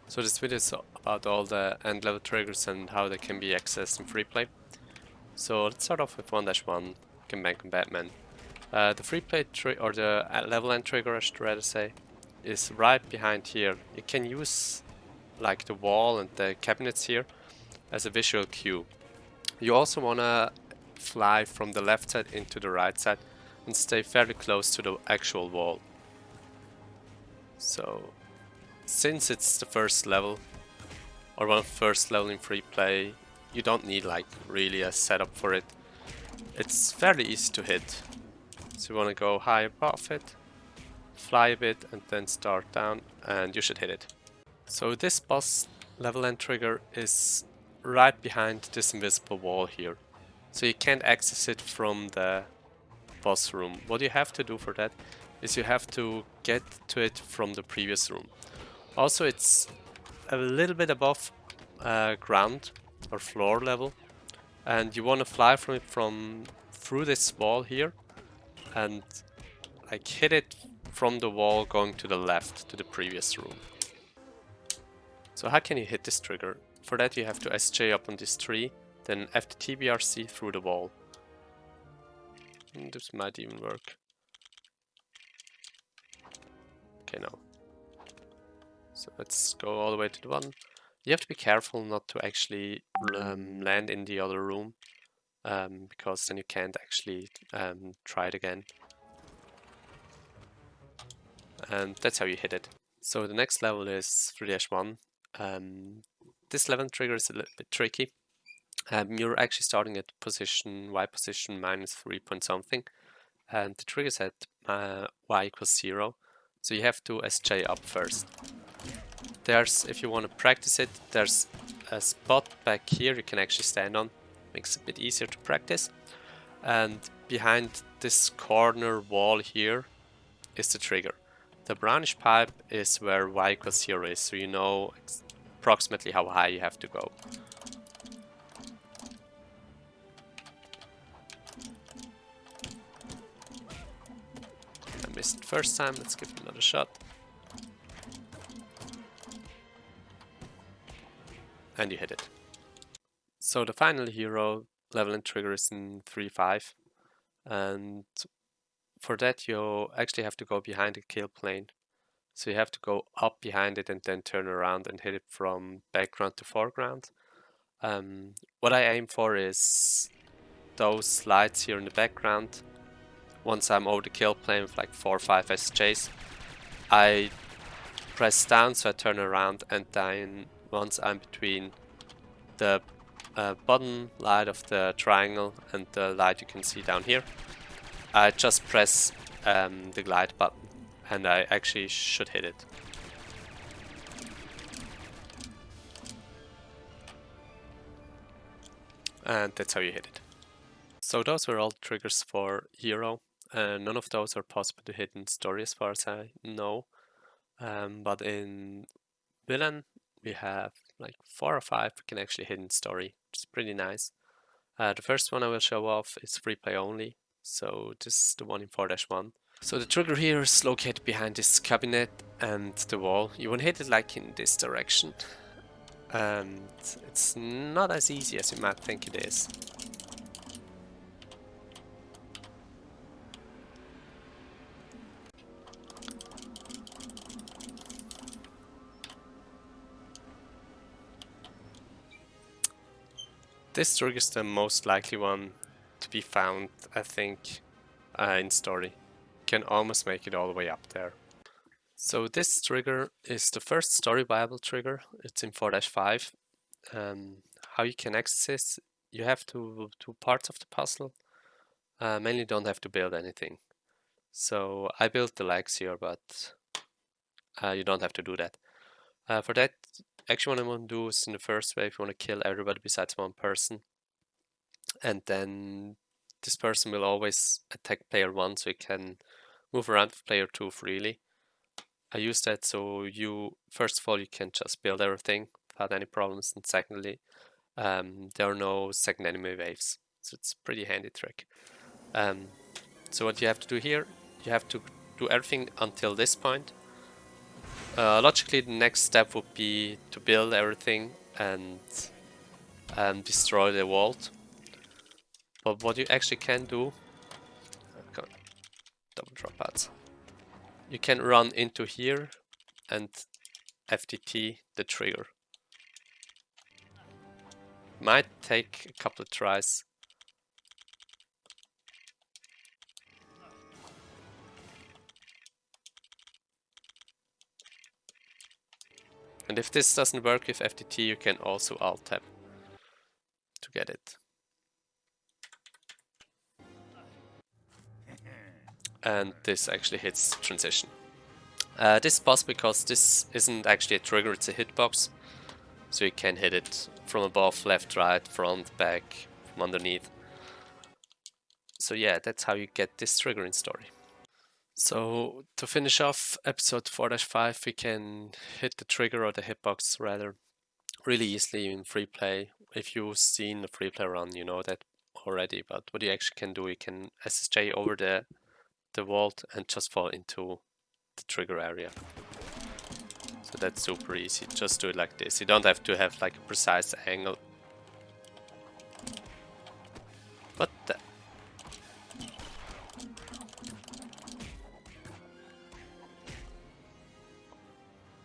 So this video is about all the end level triggers and how they can be accessed in free play. So let's start off with 1-1 Game Batman. The free play or the level end trigger, I should rather say, is right behind here. You can use like the wall and the cabinets here as a visual cue. You also want to fly from the left side into the right side and stay fairly close to the actual wall. So since it's the first level, or one of the first level in free play, you don't need like really a setup for it. It's fairly easy to hit. So you want to go high above it, fly a bit, and then start down, and you should hit it. So this boss level end trigger is right behind this invisible wall here. So you can't access it from the boss room. What you have to do for that is you have to get to it from the previous room. Also, it's a little bit above ground or floor level, and you want to fly from it through this wall here and like hit it from the wall going to the left to the previous room. So how can you hit this trigger? For that you have to SJ up on this tree, then FTTBRC through the wall. This might even work. Okay, no. So let's go all the way to the one. You have to be careful not to actually land in the other room, because then you can't actually try it again. And that's how you hit it. So the next level is 3-1. This level trigger is a little bit tricky. You're actually starting at position Y position -3 point something, and the trigger is at Y = 0. So you have to SJ up first. There's, if you want to practice it, there's a spot back here you can actually stand on. Makes it a bit easier to practice. And behind this corner wall here is the trigger. The brownish pipe is where Y = 0 is, so you know approximately how high you have to go. I missed it first time, let's give it another shot. And you hit it. So the final hero level and trigger is in 3-5, and for that you actually have to go behind the kill plane. So you have to go up behind it and then turn around and hit it from background to foreground. What I aim for is those lights here in the background. Once I'm over the kill plane with like 4 or 5 SJs, I press down so I turn around, and then once I'm between the bottom light of the triangle and the light you can see down here, I just press the glide button and I actually should hit it. And that's how you hit it. So those were all triggers for hero. None of those are possible to hit in story as far as I know. But in villain we have like 4 or 5 we can actually hit in story, which is pretty nice. The first one I will show off is free play only, so this is the one in 4-1. So the trigger here is located behind this cabinet and the wall. You want to hit it like in this direction, and it's not as easy as you might think it is. This trigger is the most likely one to be found, I think, in story. You can almost make it all the way up there. So this trigger is the first story viable trigger. It's in 4-5. How you can access this, you have to do parts of the puzzle. Mainly don't have to build anything. So I built the legs here, but you don't have to do that. For that, actually what I want to do is in the first wave, you want to kill everybody besides one person. And then this person will always attack player 1, so you can move around with player 2 freely. I use that so you, first of all, you can just build everything without any problems, and secondly, there are no second enemy waves, so it's a pretty handy trick. So what you have to do here, you have to do everything until this point, Logically, the next step would be to build everything and destroy the vault. But what you actually can do, okay, double drop pads. You can run into here and FTT the trigger. Might take a couple of tries. And if this doesn't work with FTT, you can also alt tab to get it. And this actually hits transition. This is possible because this isn't actually a trigger, it's a hitbox. So you can hit it from above, left, right, front, back, from underneath. So yeah, that's how you get this trigger in story. So to finish off episode 4-5, we can hit the trigger or the hitbox rather really easily in free play. If you've seen the free play run, you know that already. But what you actually can do, you can SSJ over the vault and just fall into the trigger area. So that's super easy. Just do it like this. You don't have to have like a precise angle. What the?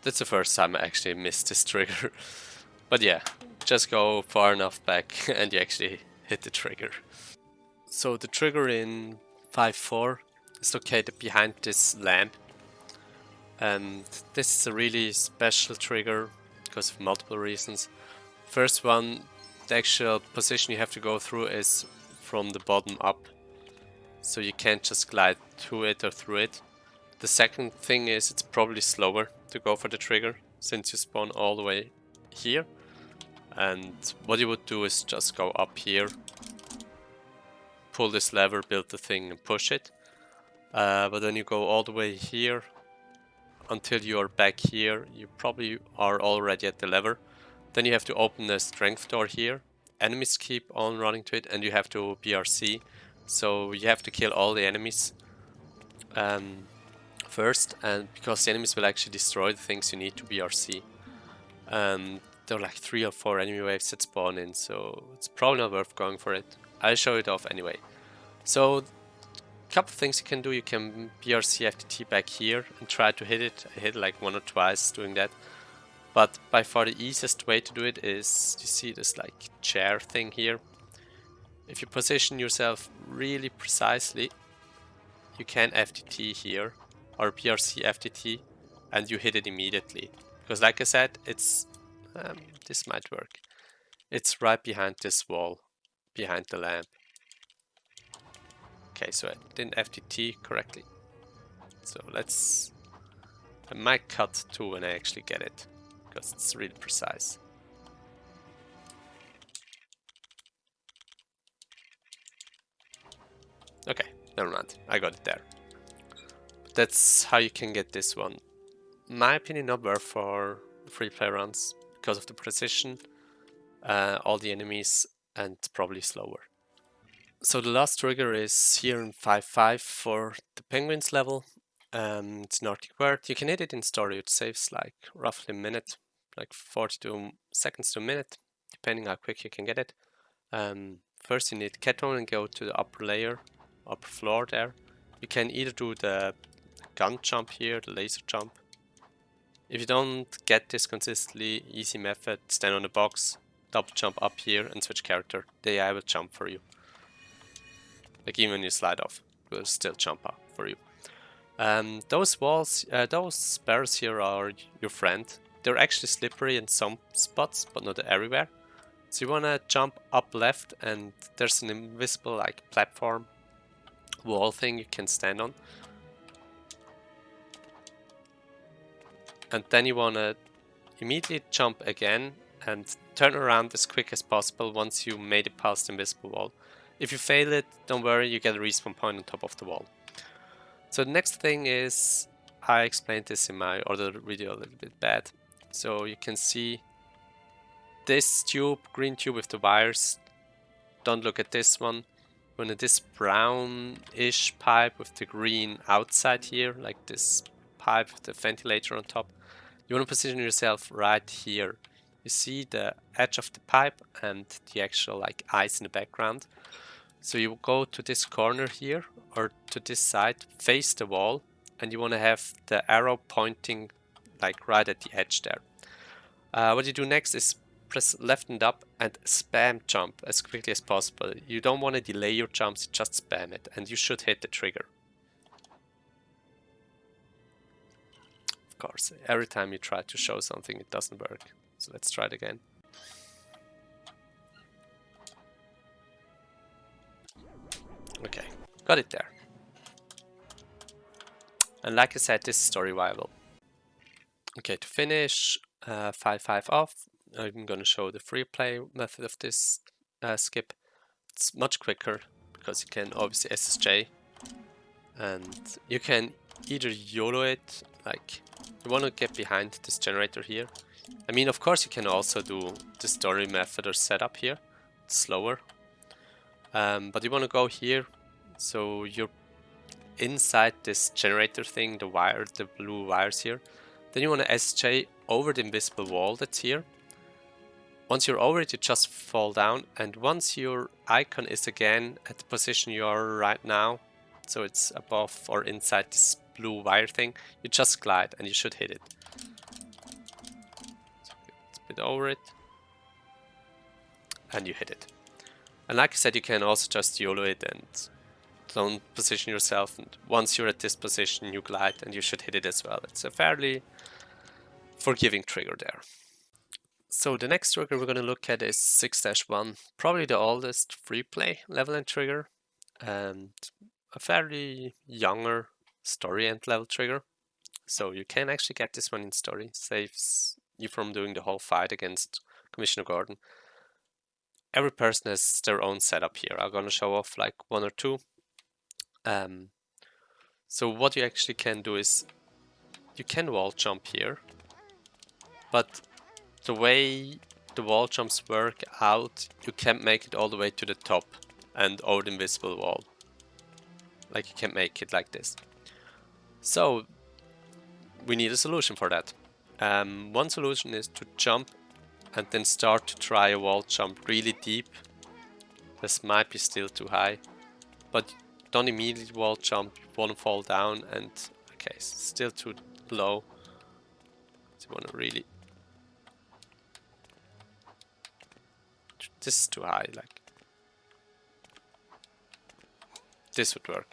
That's the first time I actually missed this trigger. But yeah, just go far enough back and you actually hit the trigger. So the trigger in 5-4 is located behind this lamp. And this is a really special trigger because of multiple reasons. First one, the actual position you have to go through is from the bottom up. So you can't just glide to it or through it. The second thing is it's probably slower to go for the trigger since you spawn all the way here. And what you would do is just go up here, pull this lever, build the thing and push it. But then you go all the way here until you are back here. You probably are already at the lever. Then you have to open the strength door here. Enemies keep on running to it and you have to BRC. So you have to kill all the enemies first, and because the enemies will actually destroy the things, you need to BRC. There are like 3 or 4 enemy waves that spawn in, so it's probably not worth going for it. I'll show it off anyway. So a couple of things you can do. You can BRC FTT back here and try to hit it. I hit like 1 or twice doing that. But by far the easiest way to do it is, you see this like chair thing here. If you position yourself really precisely, you can FTT here or BRC FTT and you hit it immediately. Because like I said, it's this might work. It's right behind this wall, behind the lamp. Okay, so I didn't FTT correctly. So I might cut to when I actually get it, because it's really precise. Okay, never mind, I got it there. But that's how you can get this one. In my opinion, not worth for free play runs, because of the precision, all the enemies, and probably slower. So the last trigger is here in 5-5 for the penguins level. It's Nordic Word. You can hit it in story. It saves like roughly a minute, like 42 seconds to a minute, depending how quick you can get it. First you need Keton and go to the upper layer, upper floor there. You can either do the gun jump here, the laser jump. If you don't get this consistently, easy method, stand on the box, double jump up here and switch character. The AI will jump for you. Like even when you slide off, it will still jump up for you. Those walls, those barrels here are your friend. They're actually slippery in some spots, but not everywhere. So you wanna jump up left and there's an invisible like platform wall thing you can stand on. And then you wanna immediately jump again and turn around as quick as possible once you made it past the invisible wall. If you fail it, don't worry, you get a respawn point on top of the wall. So the next thing is, I explained this in my other video a little bit bad. So you can see this tube, green tube with the wires. Don't look at this one. When it is brownish pipe with the green outside here, like this pipe with the ventilator on top. You want to position yourself right here. You see the edge of the pipe and the actual like ice in the background. So you go to this corner here or to this side, face the wall, and you want to have the arrow pointing like right at the edge there. What you do next is press left and up and spam jump as quickly as possible. You don't want to delay your jumps, just spam it and you should hit the trigger. Of course, every time you try to show something it doesn't work. So let's try it again. Okay, got it there. And like I said, this is story viable. Okay, to finish, 5 off, I'm gonna show the free play method of this skip. It's much quicker because you can obviously SSJ and you can either YOLO it, like you want to get behind this generator here. I mean, of course you can also do the story method or setup here, it's slower. But you want to go here, so you're inside this generator thing, the wire, the blue wires here. Then you want to SJ over the invisible wall that's here. Once you're over it, you just fall down, and once your icon is again at the position you are right now, so it's above or inside this blue wire thing, you just glide and you should hit it. So it's a bit over it, and you hit it. And like I said, you can also just YOLO it and don't position yourself, and once you're at this position you glide and you should hit it as well. It's a fairly forgiving trigger there. So the next trigger we're going to look at is 6-1, probably the oldest free play level and trigger, and a fairly younger story end level trigger. So you can actually get this one in story, saves you from doing the whole fight against Commissioner Gordon. Every person has their own setup here. I'm going to show off like one or two. So what you actually can do is you can wall jump here, but the way the wall jumps work out, you can't make it all the way to the top and over the invisible wall. Like you can't make it like this. So we need a solution for that. One solution is to jump and then start to try a wall jump really deep. This might be still too high, but don't immediately wall jump, you want to fall down, and okay, still too low. So you want to really... This is too high, like... This would work.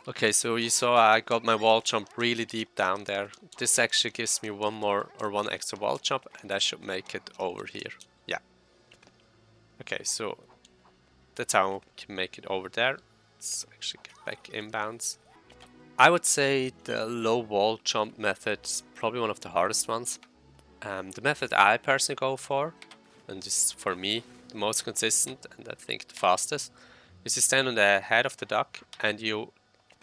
Okay, so you saw I got my wall jump really deep down there. This actually gives me one extra wall jump, and I should make it over here. Yeah. Okay, so that's how I can make it over there. Let's actually get back inbounds. I would say the low wall jump method is probably one of the hardest ones. The method I personally go for, and this is for me the most consistent and I think the fastest, is you stand on the head of the duck and you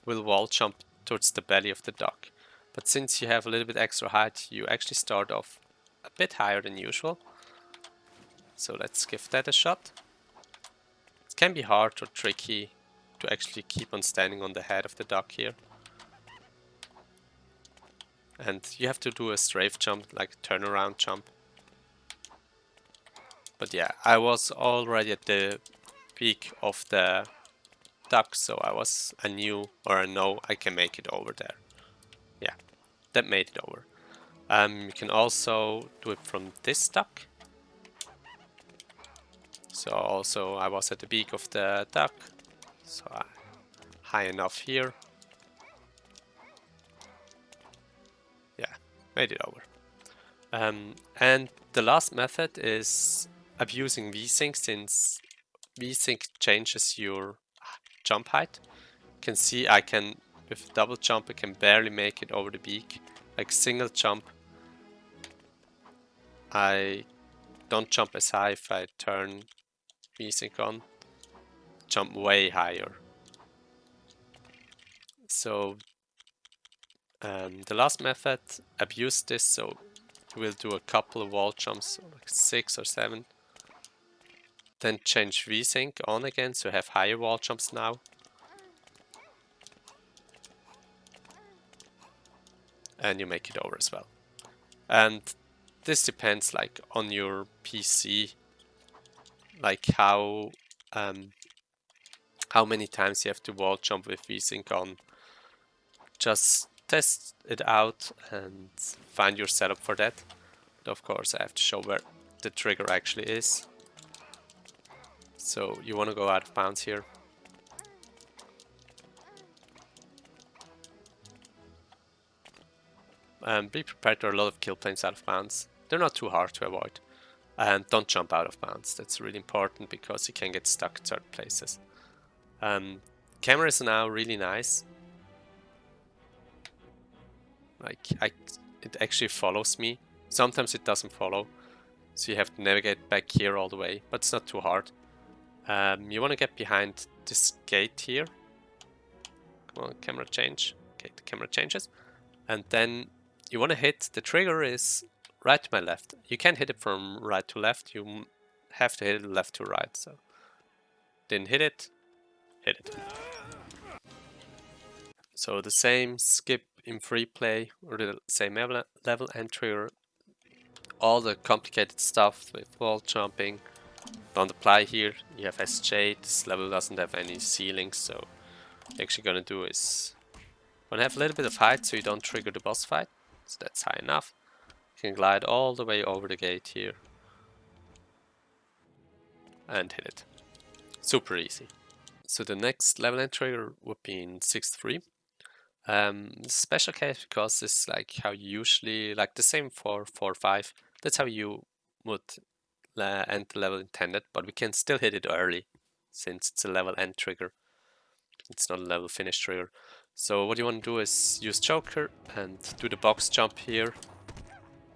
will wall jump towards the belly of the duck. But since you have a little bit extra height, you actually start off a bit higher than usual. So let's give that a shot. It can be hard or tricky to actually keep on standing on the head of the duck here. And you have to do a strafe jump, like a turnaround jump. But yeah, I was already at the peak of the duck, so I know I can make it over there. Yeah, that made it over. You can also do it from this duck. So also I was at the peak of the duck, so high enough here. Yeah, made it over. And the last method is abusing VSync, since VSync changes your jump height. You can see with double jump I can barely make it over the beak. Like single jump, I don't jump as high. If I turn VSync on, jump way higher. So the last method, abuse this, so you will do a couple of wall jumps, like 6 or 7. Then change VSync on again, so you have higher wall jumps now. and you make it over as well. And this depends like on your PC, like how many times you have to wall jump with VSync on. Just test it out and find your setup for that. But of course I have to show where the trigger actually is. So you want to go out of bounds here. Be prepared, there are a lot of kill planes out of bounds. They're not too hard to avoid. And don't jump out of bounds. That's really important because you can get stuck at certain places. Camera is now really nice. Like it actually follows me. Sometimes it doesn't follow, so you have to navigate back here all the way, but it's not too hard. You want to get behind this gate here. Come on, camera change. Okay, the camera changes. And then you want to hit, the trigger is right to my left. You can't hit it from right to left, you have to hit it left to right. So didn't hit it, hit it. So the same skip in free play, or the same level and trigger. All the complicated stuff with wall jumping don't apply here. You have SJ, this level doesn't have any ceilings, so what you're actually gonna do is want to have a little bit of height so you don't trigger the boss fight. So that's high enough. You can glide all the way over the gate here and hit it. Super easy. So the next level and trigger would be in 6-3. Special case because it's like how you usually, like the same for 4-5. That's how you would end the level intended, but we can still hit it early since it's a level end trigger. It's not a level finish trigger. So what you want to do is use Joker and do the box jump here.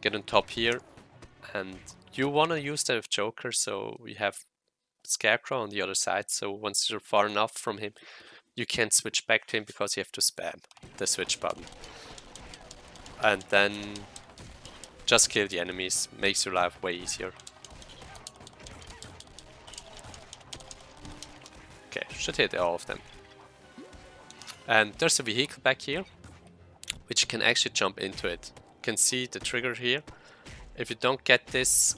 Get on top here. And you want to use that with Joker so we have Scarecrow on the other side. So once you're far enough from him, you can't switch back to him because you have to spam the switch button. And then just kill the enemies. Makes your life way easier. Okay, should hit all of them. And there's a vehicle back here, which you can actually jump into it. You can see the trigger here. If you don't get this,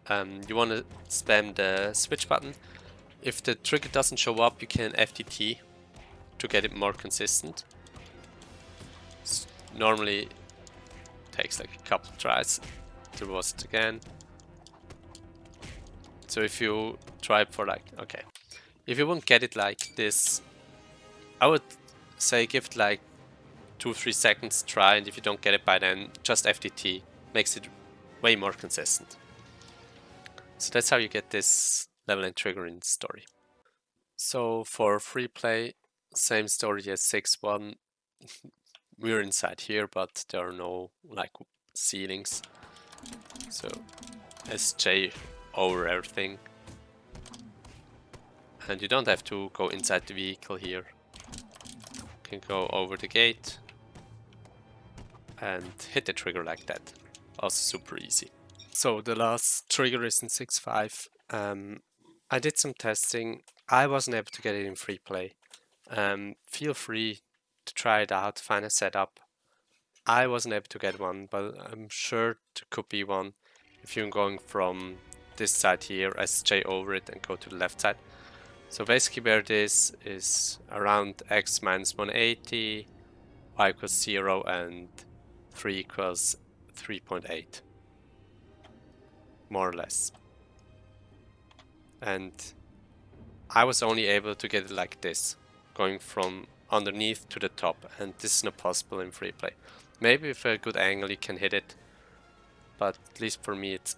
you want to spam the switch button. If the trigger doesn't show up, you can FTT to get it more consistent. Normally takes like a couple tries. There was it again. So if you try for like, okay, if you won't get it like this, I would say give it like 2-3 seconds try, and if you don't get it by then, just FTT. Makes it way more consistent. So that's how you get this level and trigger in story. So for free play, same story as 6-1. We're inside here, but there are no like ceilings. So SJ over everything. And you don't have to go inside the vehicle here. You can go over the gate and hit the trigger like that. Also super easy. So the last trigger is in 6-5. I did some testing. I wasn't able to get it in free play. Feel free to try it out, find a setup. I wasn't able to get one, but I'm sure there could be one if you're going from this side here, SJ over it, and go to the left side. So basically where it is around x minus 180, y equals 0, and 3 equals 3.8. More or less. And I was only able to get it like this, going from underneath to the top, and this is not possible in free play. Maybe with a good angle you can hit it, but at least for me it's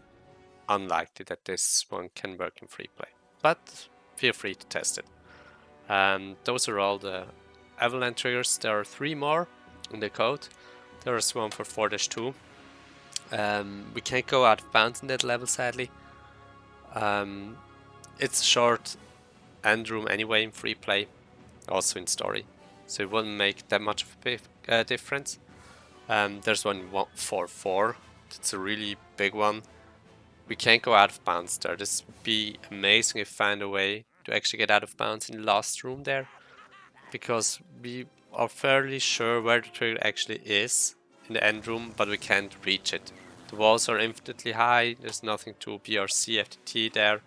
unlikely that this one can work in free play. But feel free to test it. Those are all the avalanche triggers. There are 3 more in the code. There is one for 4-2. We can't go out of bounds in that level, sadly. It's short end room anyway in free play, also in story, so it wouldn't make that much of a difference. There's one 4-4. It's a really big one. We can't go out of bounds there. This would be amazing if we find a way to actually get out of bounds in the last room there, because we are fairly sure where the trigger actually is. in the end room, but we can't reach it. The walls are infinitely high, there's nothing to BRC FTT there,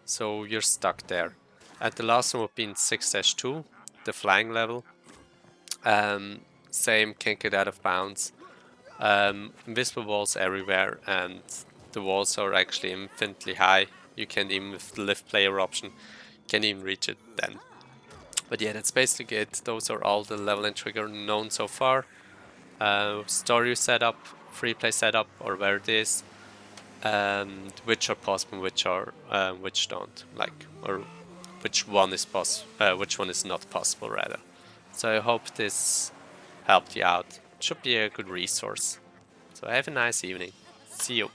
so you're stuck there. And the last one would be in 6-2, the flying level. Same, can't get out of bounds. Invisible walls everywhere, and the walls are actually infinitely high. You can't even, with the lift player option, can't even reach it then. But yeah, that's basically it. Those are all the level and trigger known so far. Story setup, free play setup, or where it is, and which are possible, which don't, like, or which one is which one is not possible rather. So I hope this helped you out. It should be a good resource. So have a nice evening. See you.